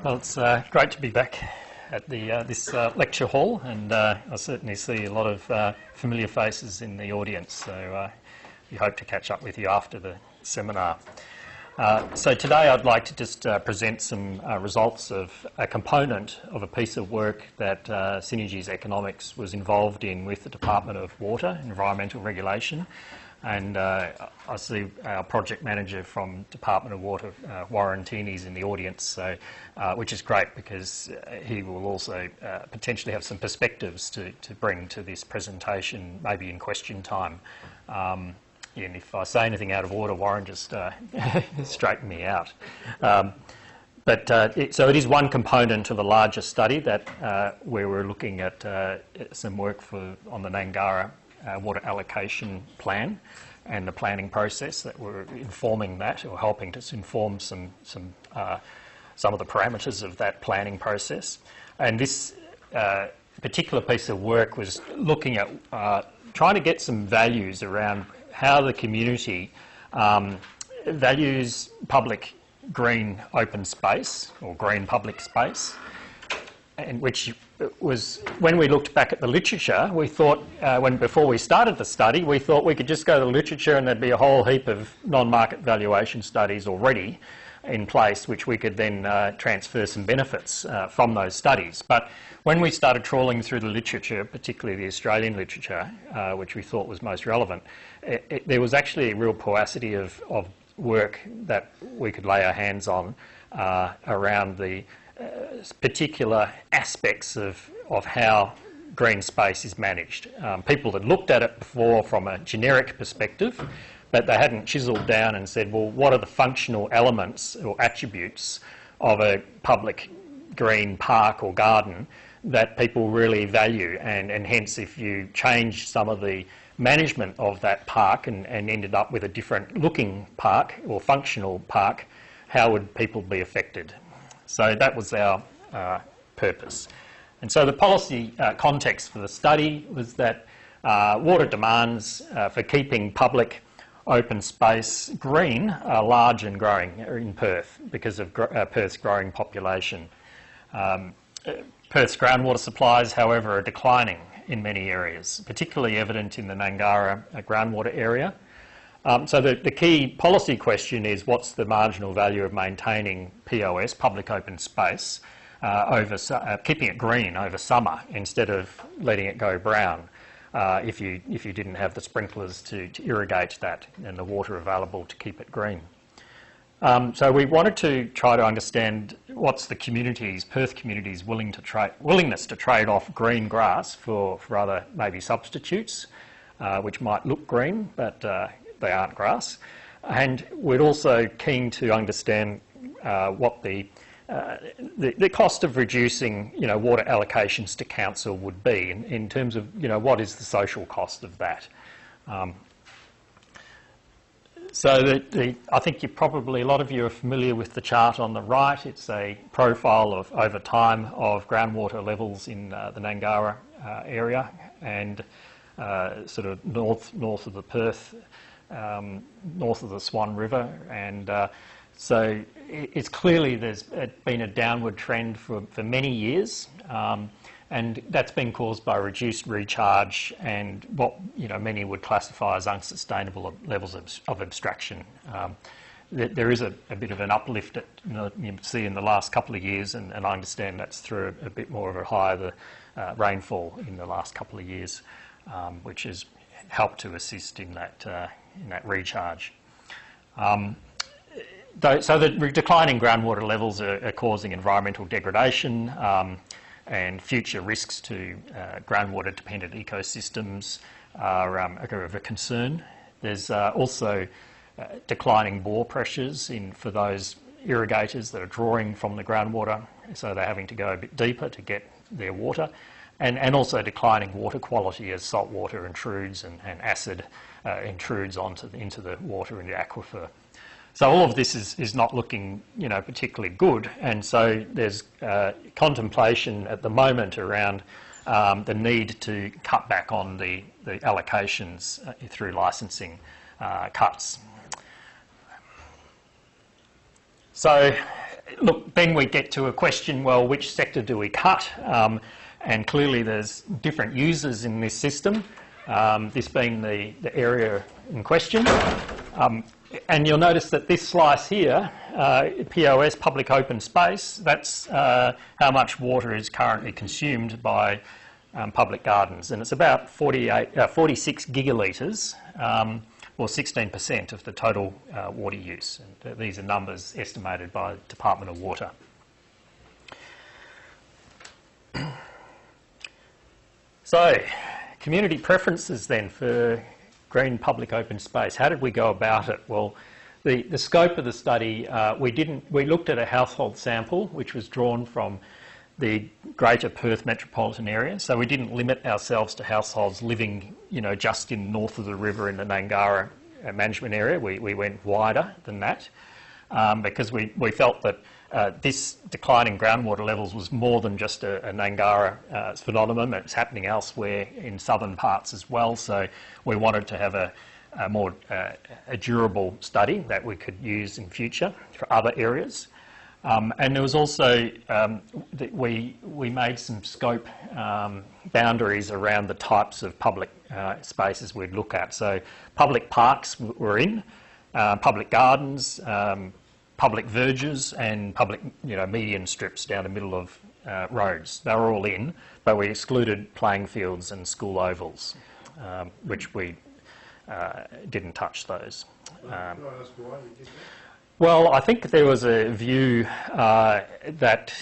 Well, it's great to be back at this lecture hall, and I certainly see a lot of familiar faces in the audience, so we hope to catch up with you after the seminar. So today I'd like to just present some results of a component of a piece of work that Synergies Economics was involved in with the Department of Water, Environmental Regulation, and I see our project manager from Department of Water, Bueren, is in the audience, so, which is great because he will also potentially have some perspectives to bring to this presentation, maybe in question time. And if I say anything out of order, Bueren, just straighten me out. So it is one component of a larger study that where we're looking at some work on the Gnangara water allocation plan and the planning process that we're informing that, or helping to inform some of the parameters of that planning process. And this particular piece of work was looking at trying to get some values around how the community values public green open space or green public space, and which was, when we looked back at the literature, we thought, before we started the study, we thought we could just go to the literature and there'd be a whole heap of non-market valuation studies already in place, which we could then transfer some benefits from those studies. But when we started trawling through the literature, particularly the Australian literature, which we thought was most relevant, there was actually a real paucity of work that we could lay our hands on around the particular aspects of how green space is managed. People had looked at it before from a generic perspective, but they hadn't chiselled down and said, well, what are the functional elements or attributes of a public green park or garden that people really value, and hence if you change some of the management of that park and ended up with a different looking park or functional park, how would people be affected? So that was our purpose. And so the policy context for the study was that water demands for keeping public open space green are large and growing in Perth because of Perth's growing population. Perth's groundwater supplies, however, are declining in many areas, particularly evident in the Gnangara groundwater area. So the key policy question is, what's the marginal value of maintaining POS, public open space, keeping it green over summer instead of letting it go brown if you didn't have the sprinklers to irrigate that and the water available to keep it green. So we wanted to try to understand what's the Perth community's willingness to trade off green grass for other maybe substitutes, which might look green, but they aren't grass. And we're also keen to understand what the cost of reducing, water allocations to council would be in terms of, what is the social cost of that. So I think a lot of you are familiar with the chart on the right. It's a profile of over time of groundwater levels in the Gnangara area and sort of north of the Perth, north of the Swan River, and so it's clearly there's been a downward trend for many years, and that's been caused by reduced recharge and what many would classify as unsustainable levels of abstraction. There is a bit of an uplift that you see in the last couple of years, and I understand that's through a bit more of a higher rainfall in the last couple of years, which has helped to assist in that recharge. So the declining groundwater levels are causing environmental degradation and future risks to groundwater-dependent ecosystems are of a concern. There's also declining bore pressures for those irrigators that are drawing from the groundwater, so they're having to go a bit deeper to get their water, and also declining water quality as salt water intrudes and acid intrudes into the water in the aquifer. So all of this is not looking, particularly good, and so there's contemplation at the moment around the need to cut back on the allocations through licensing cuts. So look, then we get to a question, well, which sector do we cut? And clearly there's different users in this system, this being the area in question. And you'll notice that this slice here, POS, public open space, that's how much water is currently consumed by public gardens. And it's about 46 gigalitres, or 16% of the total water use. And these are numbers estimated by the Department of Water. So, community preferences then for green public open space. How did we go about it? Well, the scope of the study, we looked at a household sample which was drawn from the greater Perth metropolitan area. So we didn't limit ourselves to households living, just in north of the river in the Gnangara management area. We went wider than that because we felt that this decline in groundwater levels was more than just a Gnangara phenomenon. It's happening elsewhere in southern parts as well. So we wanted to have a more durable study that we could use in future for other areas. And there was also, we made some scope boundaries around the types of public spaces we'd look at. So public parks were in, public gardens, public verges and public median strips down the middle of roads. They were all in, but we excluded playing fields and school ovals, which we didn't touch those. Can I ask why you did that? Well, I think there was a view that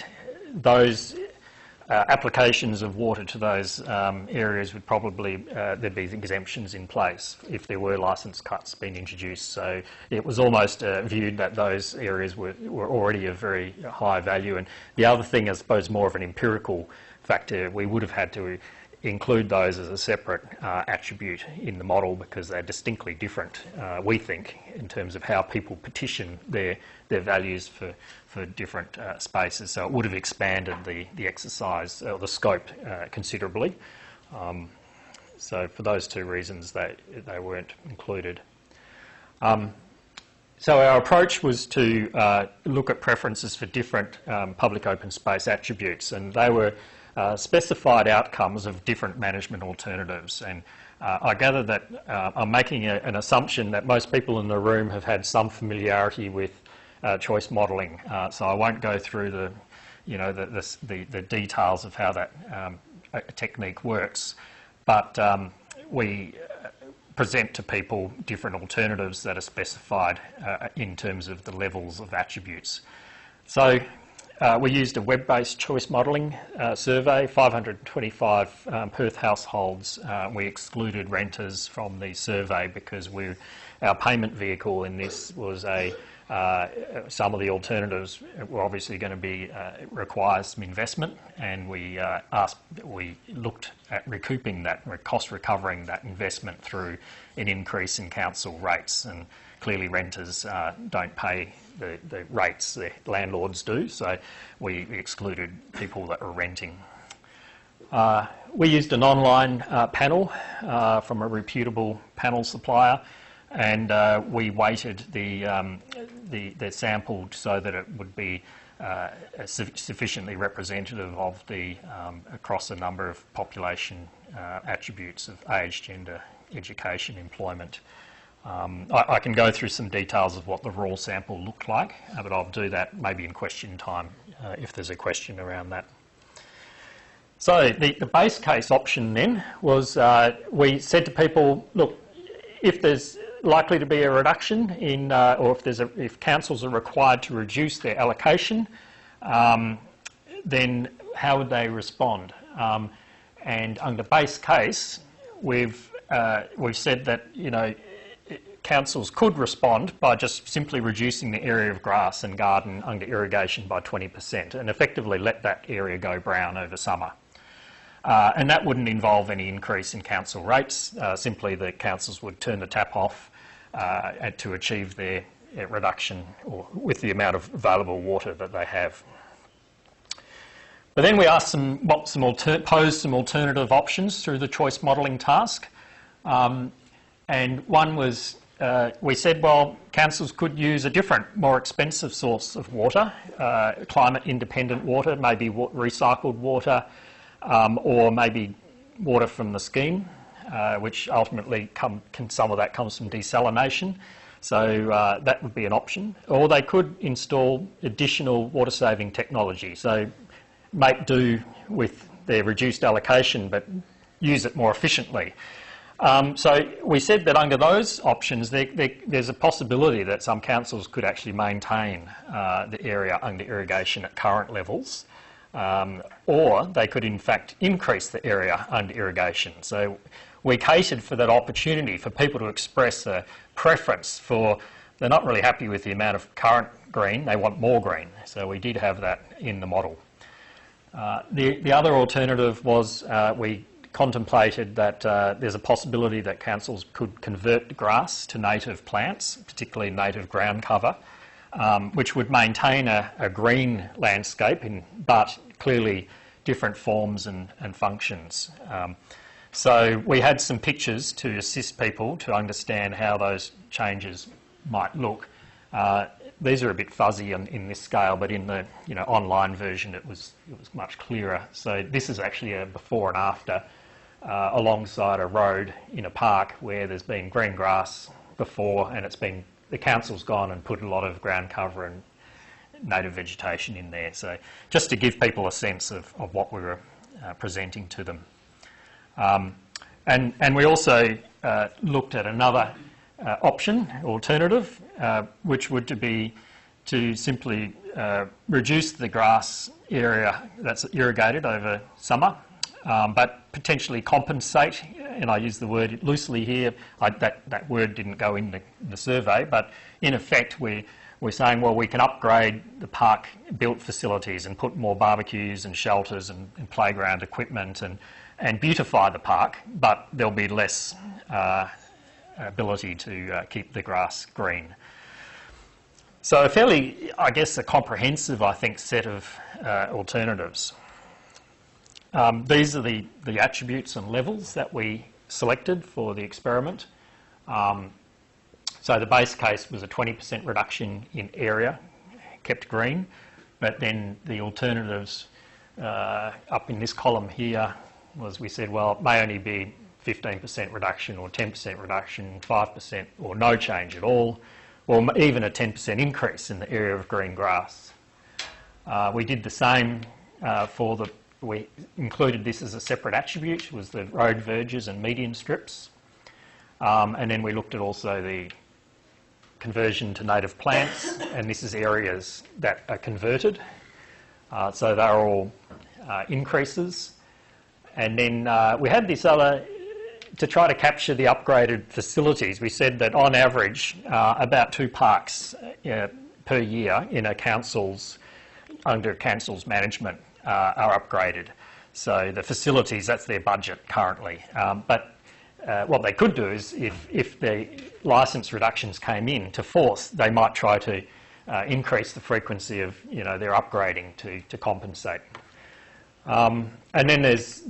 those applications of water to those areas would probably, there'd be exemptions in place if there were licence cuts being introduced. So it was almost viewed that those areas were already of very high value. And the other thing, I suppose, more of an empirical factor, we would have had to include those as a separate attribute in the model because they're distinctly different, we think, in terms of how people petition their values for different spaces. So it would have expanded the exercise or the scope considerably. So for those two reasons, they weren't included. So our approach was to look at preferences for different public open space attributes, and they were specified outcomes of different management alternatives. And I gather that I'm making an assumption that most people in the room have had some familiarity with choice modelling, so I won't go through the details of how that technique works, but we present to people different alternatives that are specified in terms of the levels of attributes. So we used a web-based choice modelling survey, 525 Perth households. We excluded renters from the survey because our payment vehicle in this was some of the alternatives were obviously going to be require some investment, and we looked at recouping that, cost recovering that investment through an increase in council rates. And clearly renters don't pay the rates the landlords do, so we excluded people that were renting. We used an online panel from a reputable panel supplier, and we weighted the sample so that it would be sufficiently representative of across a number of population attributes of age, gender, education, employment. I can go through some details of what the raw sample looked like, but I'll do that maybe in question time if there's a question around that. So the base case option then was we said to people, look, if there's likely to be a reduction in, or if councils are required to reduce their allocation, then how would they respond? And under base case, we've said that councils could respond by just simply reducing the area of grass and garden under irrigation by 20% and effectively let that area go brown over summer. And that wouldn't involve any increase in council rates. Simply the councils would turn the tap off to achieve their reduction or with the amount of available water that they have. But then we asked posed some alternative options through the choice modelling task. And one was we said, well, councils could use a different, more expensive source of water, climate-independent water, maybe recycled water, or maybe water from the scheme, which ultimately some of that comes from desalination. So that would be an option. Or they could install additional water-saving technology. So make do with their reduced allocation, but use it more efficiently. So we said that under those options, there's a possibility that some councils could actually maintain the area under irrigation at current levels, or they could in fact increase the area under irrigation. So we catered for that opportunity for people to express a preference for, they're not really happy with the amount of current green, they want more green. So we did have that in the model. The other alternative was we contemplated that there's a possibility that councils could convert grass to native plants, particularly native ground cover, which would maintain a green landscape, but clearly different forms and functions. So we had some pictures to assist people to understand how those changes might look. These are a bit fuzzy in this scale, but in the online version it was much clearer. So this is actually a before and after alongside a road in a park where there's been green grass before, and the council's gone and put a lot of ground cover and native vegetation in there. So just to give people a sense of what we were presenting to them. And we also looked at another alternative, which would be to simply reduce the grass area that's irrigated over summer, but potentially compensate, and I use the word loosely here, that word didn't go in the survey, but in effect we're saying, well, we can upgrade the park built facilities and put more barbecues and shelters and playground equipment and beautify the park, but there'll be less ability to keep the grass green. So a fairly, I guess, a comprehensive, I think, set of alternatives. These are the attributes and levels that we selected for the experiment. So the base case was a 20% reduction in area kept green, but then the alternatives up in this column here was, we said, well, it may only be 15% reduction or 10% reduction, 5% or no change at all, or even a 10% increase in the area of green grass. We did the same we included this as a separate attribute, was the road verges and median strips. And then we looked at also the conversion to native plants, and this is areas that are converted. So they're all increases. And then we had this other, to try to capture the upgraded facilities, we said that on average about 2 parks per year in under council's management are upgraded. So the facilities, that's their budget currently. But what they could do is, if the licence reductions came in to force, they might try to increase the frequency of their upgrading to compensate. And then there's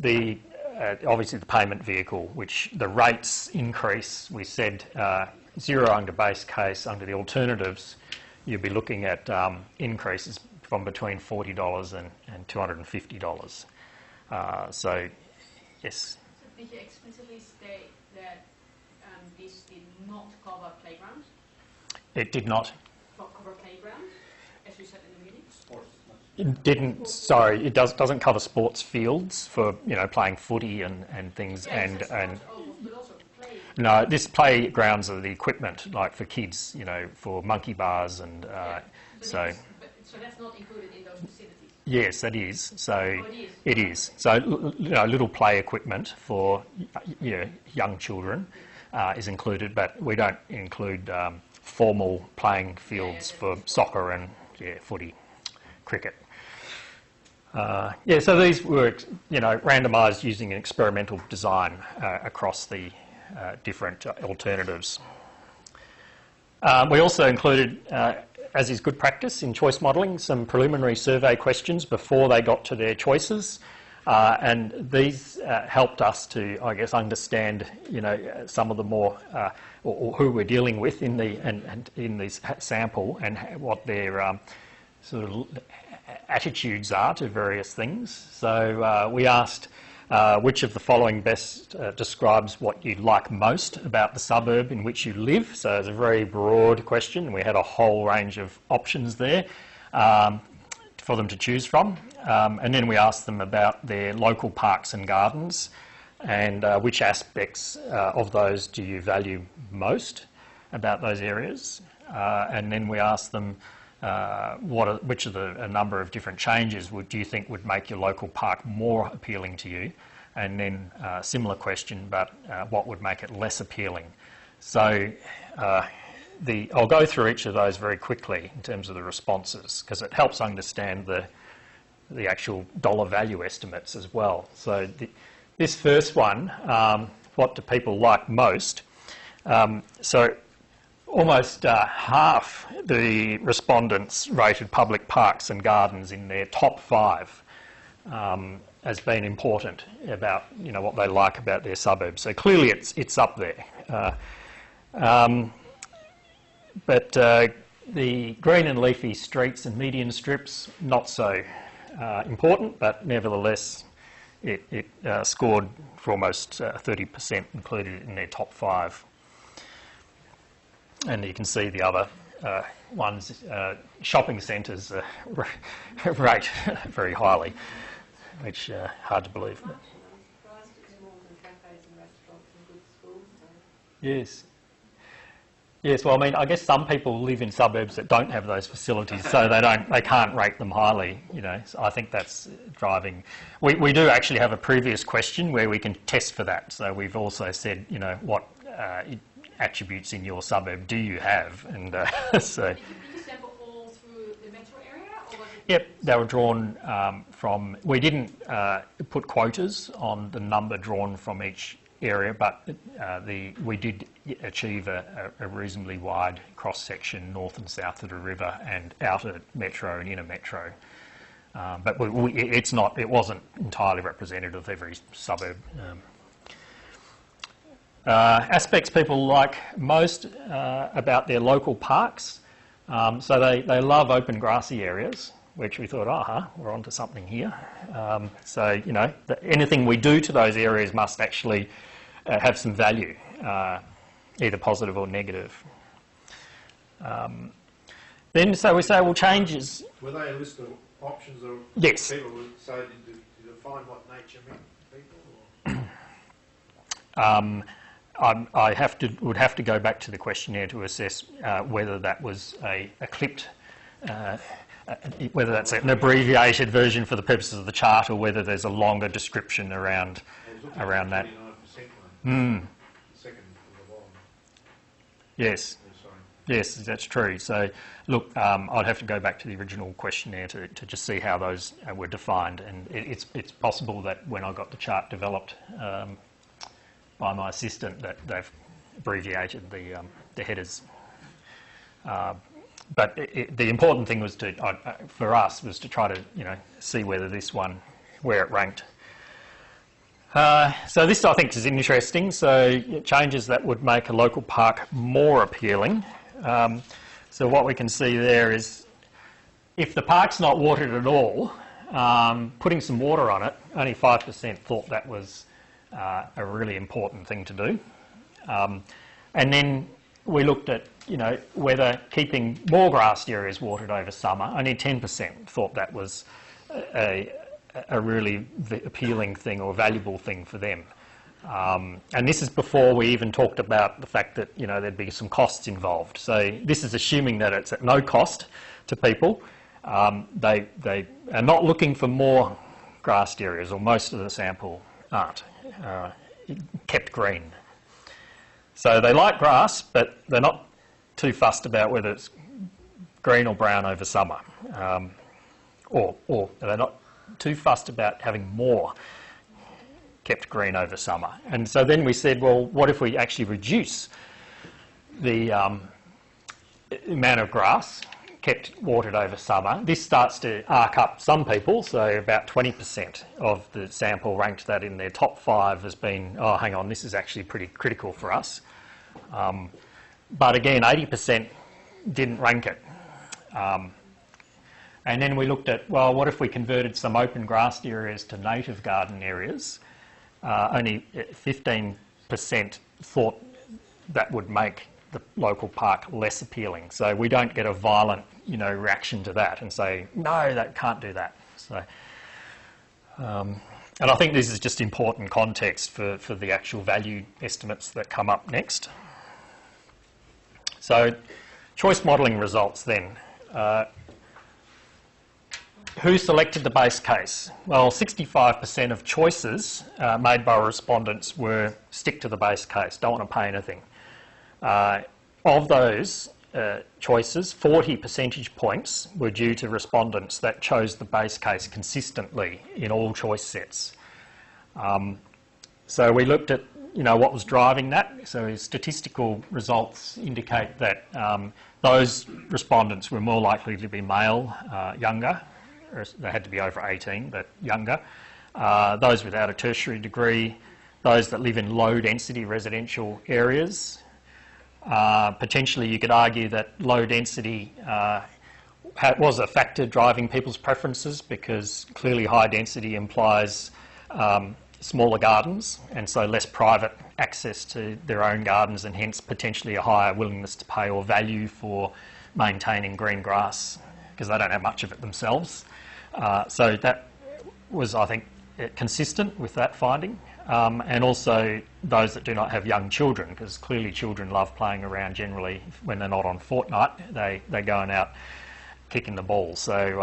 obviously the payment vehicle, which the rates increase. We said 0 under base case. Under the alternatives, you'd be looking at increases from between $40 and $250. So, yes. So did you explicitly state that this did not cover playgrounds? It did not. Cover playgrounds, as you said in the meeting? Sports. It didn't. Sorry, it doesn't cover sports fields for playing footy and things. Yeah, and but also play. No, this playgrounds are the equipment, like for kids, for monkey bars and so. So that's not included in those facilities? Yes, it is. So it is. So little play equipment for young children is included, but we don't include formal playing fields for soccer and footy, cricket. So these were randomised using an experimental design across the different alternatives. We also included, as is good practice in choice modelling, some preliminary survey questions before they got to their choices. And these helped us to, I guess, understand, some of the more, or who we're dealing with in this sample and what their sort of attitudes are to various things. So we asked which of the following best describes what you like most about the suburb in which you live. So it's a very broad question, and we had a whole range of options there for them to choose from. And then we asked them about their local parks and gardens and which aspects of those do you value most about those areas. And then we asked them which of a number of different changes do you think would make your local park more appealing to you? And then similar question, but what would make it less appealing? So I'll go through each of those very quickly in terms of the responses, because it helps understand the actual dollar value estimates as well. So this first one, what do people like most? So almost half the respondents rated public parks and gardens in their top 5 as being important about what they like about their suburbs. So clearly it's up there. But the green and leafy streets and median strips, not so important, but nevertheless it scored for almost 30%, included in their top 5. And you can see the other ones, shopping centres rate very highly, which hard to believe. I'm surprised it's more than cafes and restaurants and good schools. Yes. Yes, well, I mean, I guess some people live in suburbs that don't have those facilities, so they can't rate them highly, So I think that's driving. We do actually have a previous question where we can test for that. So we've also said, what attributes in your suburb do you have? And so. Did you sample all through the metro area, or was it? Yep, they were drawn from. We didn't put quotas on the number drawn from each area, but we did achieve a reasonably wide cross section north and south of the river and outer metro and inner metro. But it wasn't entirely representative of every suburb. Aspects people like most about their local parks. So they love open grassy areas, which we thought, we're onto something here. So, anything we do to those areas must actually have some value, either positive or negative. Then, so we say, well, changes. Were they a list of options or Yes. people would say, did you define what nature meant to people? Or? I would have to go back to the questionnaire to assess whether that was a clipped, whether that's an abbreviated version for the purposes of the chart, or whether there's a longer description around that. 29% second from the bottom. Yes. Oh, sorry. Yes, that's true. So, look, I'd have to go back to the original questionnaire to just see how those were defined, and it's possible that when I got the chart developed by my assistant that they've abbreviated the headers. But the important thing was for us was to try to see whether this one, where it ranked. So this I think is interesting. So changes that would make a local park more appealing. So what we can see there is if the park's not watered at all, putting some water on it, only 5% thought that was a really important thing to do. And then we looked at, whether keeping more grassed areas watered over summer, only 10% thought that was a really appealing thing or valuable thing for them. And this is before we even talked about the fact that, there'd be some costs involved. So this is assuming that it's at no cost to people. They are not looking for more grassed areas, or most of the sample aren't. Kept green. So they like grass, but they're not too fussed about whether it's green or brown over summer. Or they're not too fussed about having more kept green over summer. And so then we said, well, what if we actually reduce the amount of grass kept watered over summer. This starts to arc up some people, so about 20% of the sample ranked that in their top 5 as being, oh, hang on, this is actually pretty critical for us. But again, 80% didn't rank it. And then we looked at, well, what if we converted some open grassed areas to native garden areas? Only 15% thought that would make the local park less appealing. So we don't get a violent, reaction to that and say, no, that can't do that. So, and I think this is just important context for the actual value estimates that come up next. So choice modelling results then. Who selected the base case? Well, 65% of choices made by respondents were stick to the base case, don't want to pay anything. Of those choices, 40 percentage points were due to respondents that chose the base case consistently in all choice sets. So we looked at what was driving that. So statistical results indicate that those respondents were more likely to be male, younger. They had to be over 18, but younger. Those without a tertiary degree, those that live in low-density residential areas. Potentially, you could argue that low density was a factor driving people's preferences, because clearly high density implies smaller gardens, and so less private access to their own gardens, and hence potentially a higher willingness to pay or value for maintaining green grass, because they don't have much of it themselves. So that was, I think, consistent with that finding. And also those that do not have young children, because clearly children love playing around generally when they're not on fortnight. They're going out kicking the ball. So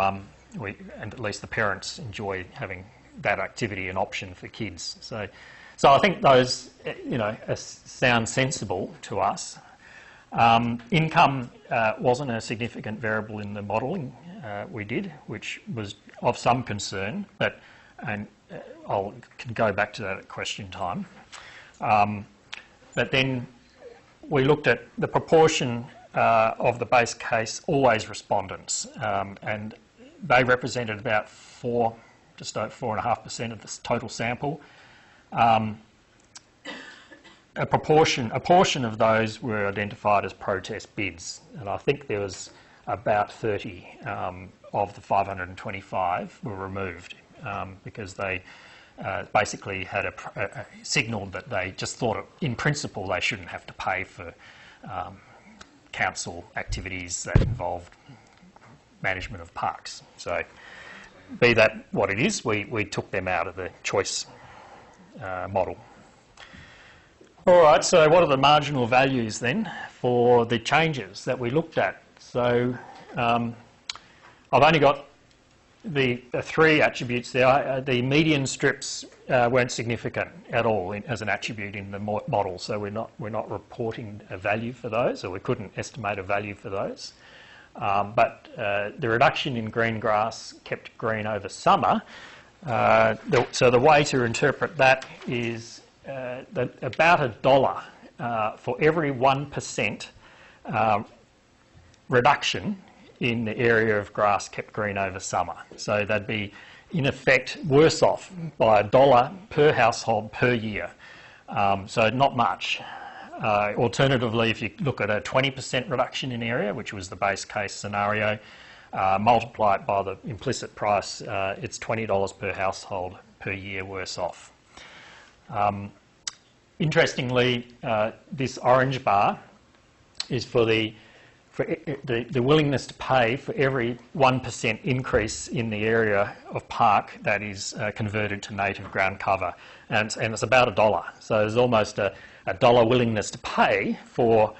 and at least the parents enjoy having that activity an option for kids. So I think those sound sensible to us. Income wasn't a significant variable in the modelling we did, which was of some concern, but can go back to that at question time. But then we looked at the proportion of the base case always respondents, and they represented about just over 4.5% of the total sample. A portion of those were identified as protest bids, and I think there was about 30 of the 525 were removed because they basically had signalled that they just thought, in principle, they shouldn't have to pay for council activities that involved management of parks. So, be that what it is, we took them out of the choice model. All right, so what are the marginal values then for the changes that we looked at? So I've only got the 3 attributes there. The median strips weren't significant at all as an attribute in the model, so we're not reporting a value for those, or we couldn't estimate a value for those. But the reduction in green grass kept green over summer. So the way to interpret that is that about $1 for every 1% reduction in the area of grass kept green over summer. So they'd be, in effect, worse off by $1 per household per year. So not much. Alternatively, if you look at a 20% reduction in area, which was the base case scenario, multiply it by the implicit price, it's $20 per household per year worse off. Interestingly, this orange bar is for the willingness to pay for every 1% increase in the area of park that is converted to native ground cover, and it's about $1. So there's almost a $1 willingness to pay for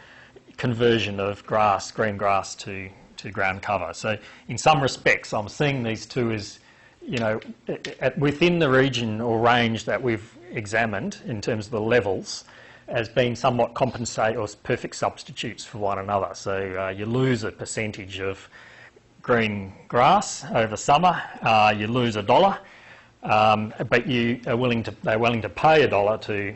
conversion of green grass to ground cover. So in some respects, I'm seeing these two as, within the region or range that we've examined in terms of the levels, as being somewhat compensate or perfect substitutes for one another. So you lose a percentage of green grass over summer, you lose $1, but they're willing to pay $1 to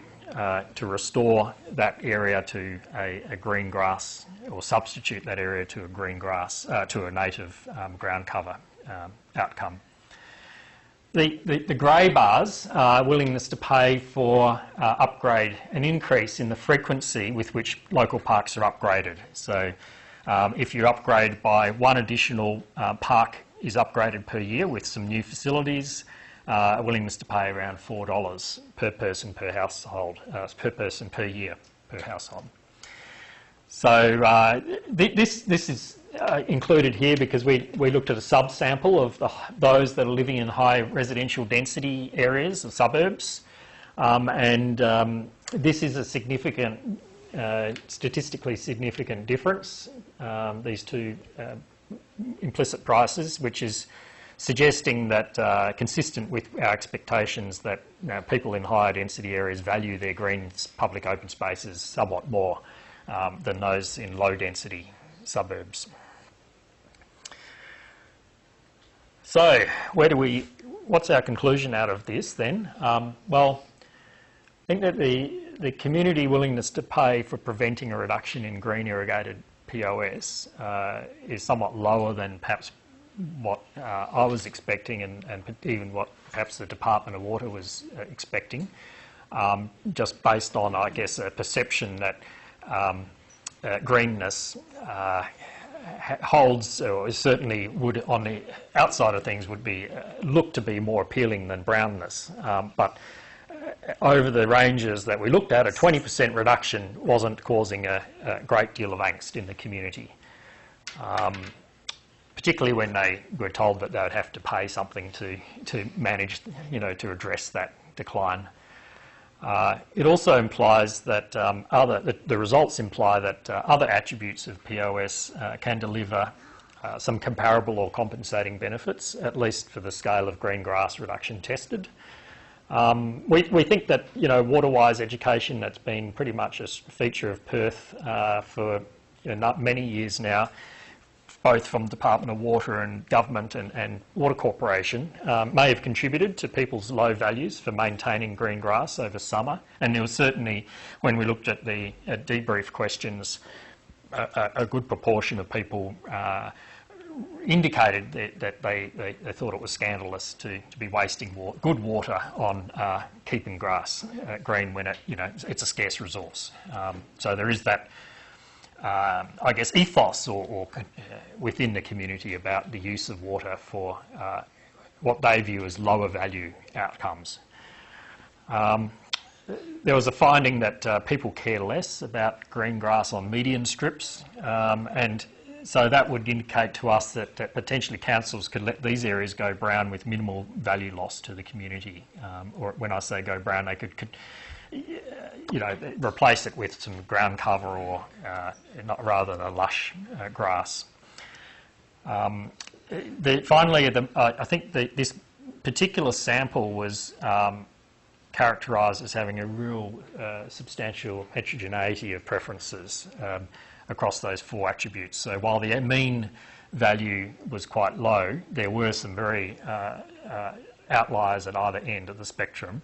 to restore that area to a green grass, or substitute that area to a green grass, to a native ground cover outcome. The grey bars are willingness to pay for upgrade, an increase in the frequency with which local parks are upgraded. So if you upgrade by one additional park is upgraded per year with some new facilities, a willingness to pay around $4 per person per household, per person per year per household. So this is included here because we looked at a subsample of those that are living in high residential density areas of suburbs, and this is a significant, statistically significant difference, these two implicit prices, which is suggesting that, consistent with our expectations, that people in higher density areas value their green public open spaces somewhat more than those in low density suburbs. So, what's our conclusion out of this then? Well, I think that the community willingness to pay for preventing a reduction in green irrigated POS is somewhat lower than perhaps what I was expecting, and even what perhaps the Department of Water was expecting, just based on, I guess, a perception that greenness holds, or certainly would, on the outside of things, would be looked to be more appealing than brownness. But over the ranges that we looked at, a 20% reduction wasn't causing a great deal of angst in the community, particularly when they were told that they would have to pay something to manage, to address that decline. It also implies that the results imply that other attributes of POS can deliver some comparable or compensating benefits, at least for the scale of green grass reduction tested. We think that, water-wise education, that's been pretty much a feature of Perth for many years now, both from Department of Water and Government and Water Corporation, may have contributed to people's low values for maintaining green grass over summer. And there was certainly, when we looked at the debrief questions, a good proportion of people indicated that they thought it was scandalous to be wasting good water on keeping grass green when it's a scarce resource. So there is that, I guess, ethos or within the community about the use of water for what they view as lower value outcomes. There was a finding that people care less about green grass on median strips, and so that would indicate to us that potentially councils could let these areas go brown with minimal value loss to the community. Or when I say go brown, they could replace it with some ground cover or rather than a lush grass. Finally, I think this particular sample was characterised as having a real substantial heterogeneity of preferences across those four attributes. So while the mean value was quite low, there were some very outliers at either end of the spectrum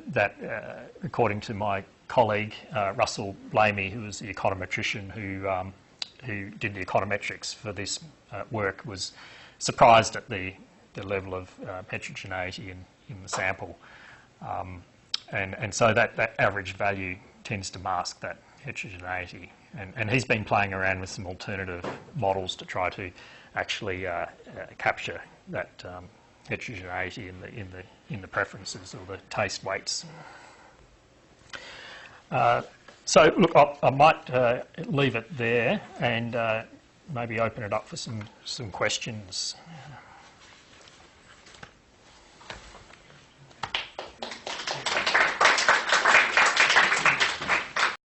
that, according to my colleague Russell Blamey, who was the econometrician who did the econometrics for this work, was surprised at the level of heterogeneity in the sample, and so that average value tends to mask that heterogeneity, and he's been playing around with some alternative models to try to actually capture that heterogeneity in the preferences or the taste weights. So look, I might leave it there and maybe open it up for some questions.